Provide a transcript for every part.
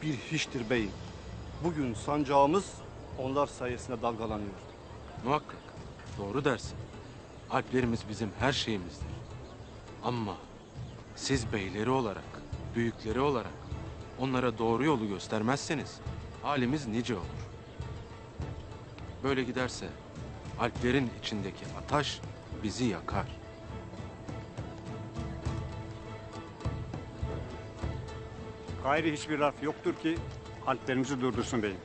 bir hiçtir beyim. Bugün sancağımız onlar sayesinde dalgalanıyor. Muhakkak. Doğru dersin. Alplerimiz bizim her şeyimizdir. Ama siz beyleri olarak, büyükleri olarak onlara doğru yolu göstermezseniz halimiz nice olur. Böyle giderse Alplerin içindeki ataş bizi yakar. Gayri hiçbir laf yoktur ki Alplerimizi durdursun beyim.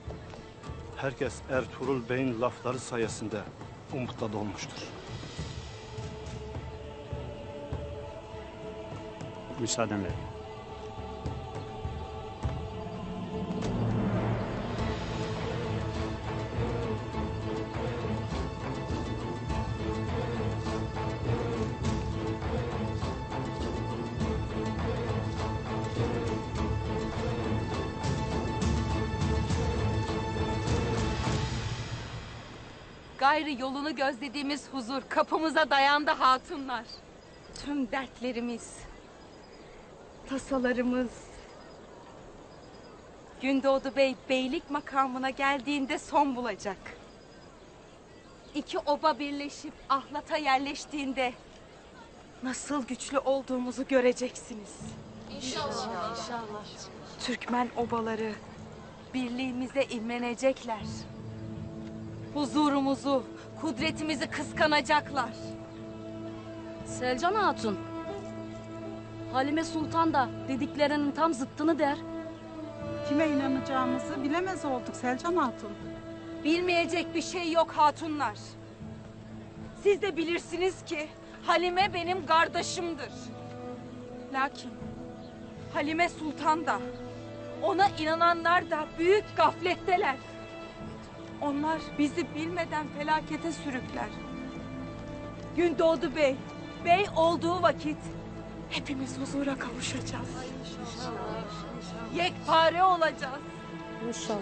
Herkes Ertuğrul Bey'in lafları sayesinde umutla dolmuştur. Müsaadenle. Gayrı yolunu gözlediğimiz huzur kapımıza dayandı hatunlar. Tüm dertlerimiz, tasalarımız. Gündoğdu Bey beylik makamına geldiğinde son bulacak. İki oba birleşip Ahlat'a yerleştiğinde nasıl güçlü olduğumuzu göreceksiniz. İnşallah. İnşallah. Türkmen obaları birliğimize imrenecekler. Huzurumuzu, kudretimizi kıskanacaklar. Selcan Hatun. Halime Sultan da dediklerinin tam zıttını der. Kime inanacağımızı bilemez olduk Selcan Hatun. Bilmeyecek bir şey yok hatunlar. Siz de bilirsiniz ki Halime benim kardeşimdir. Lakin Halime Sultan da, ona inananlar da büyük gafletteler. Onlar bizi bilmeden felakete sürükler. Gündoğdu Bey, bey olduğu vakit hepimiz huzura kavuşacağız. Yekpare olacağız. İnşallah.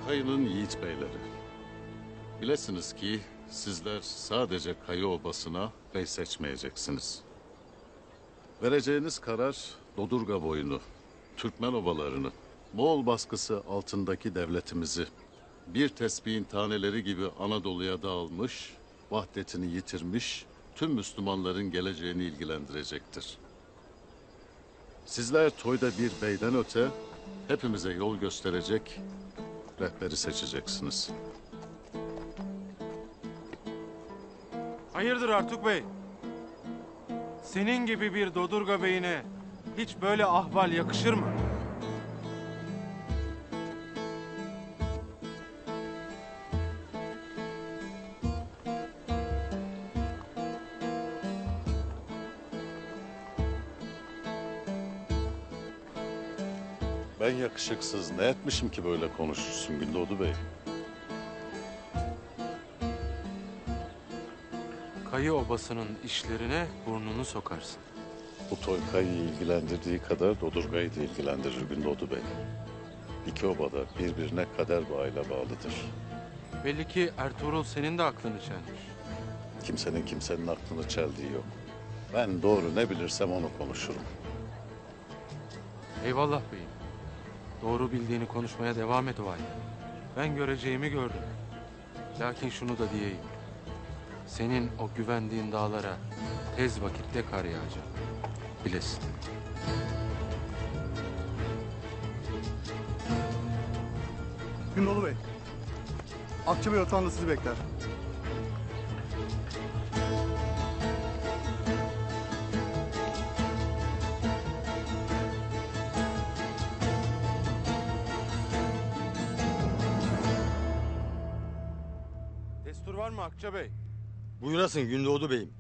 Kayının yiğit beyleri. Bilesiniz ki sizler sadece Kayı Obası'na bey seçmeyeceksiniz. Vereceğiniz karar Dodurga boyunu, Türkmen obalarını, Moğol baskısı altındaki devletimizi bir tesbihin taneleri gibi Anadolu'ya dağılmış, vahdetini yitirmiş tüm Müslümanların geleceğini ilgilendirecektir. Sizler toyda bir beyden öte hepimize yol gösterecek rehberi seçeceksiniz. Hayırdır Artuk Bey? Senin gibi bir Dodurga beyine hiç böyle ahval yakışır mı? Ben yakışıksız ne etmişim ki böyle konuşursun Gündoğdu Bey? Kayı obasının işlerine burnunu sokarsın. Bu toy Kayı'yı ilgilendirdiği kadar Dodurga'yı da ilgilendirir Gündoğdu Bey. İki oba da birbirine kader bağıyla bağlıdır. Belli ki Ertuğrul senin de aklını çelmiş. Kimsenin kimsenin aklını çeldiği yok. Ben doğru ne bilirsem onu konuşurum. Eyvallah beyim. Doğru bildiğini konuşmaya devam et o halde. Ben göreceğimi gördüm. Lakin şunu da diyeyim. Senin o güvendiğin dağlara tez vakitte kar yağacak. Bilesin. Gündoğdu Bey, Akçabey Otağı'nda sizi bekler. Destur var mı Akça Bey? Buyurasın Gündoğdu Bey'im.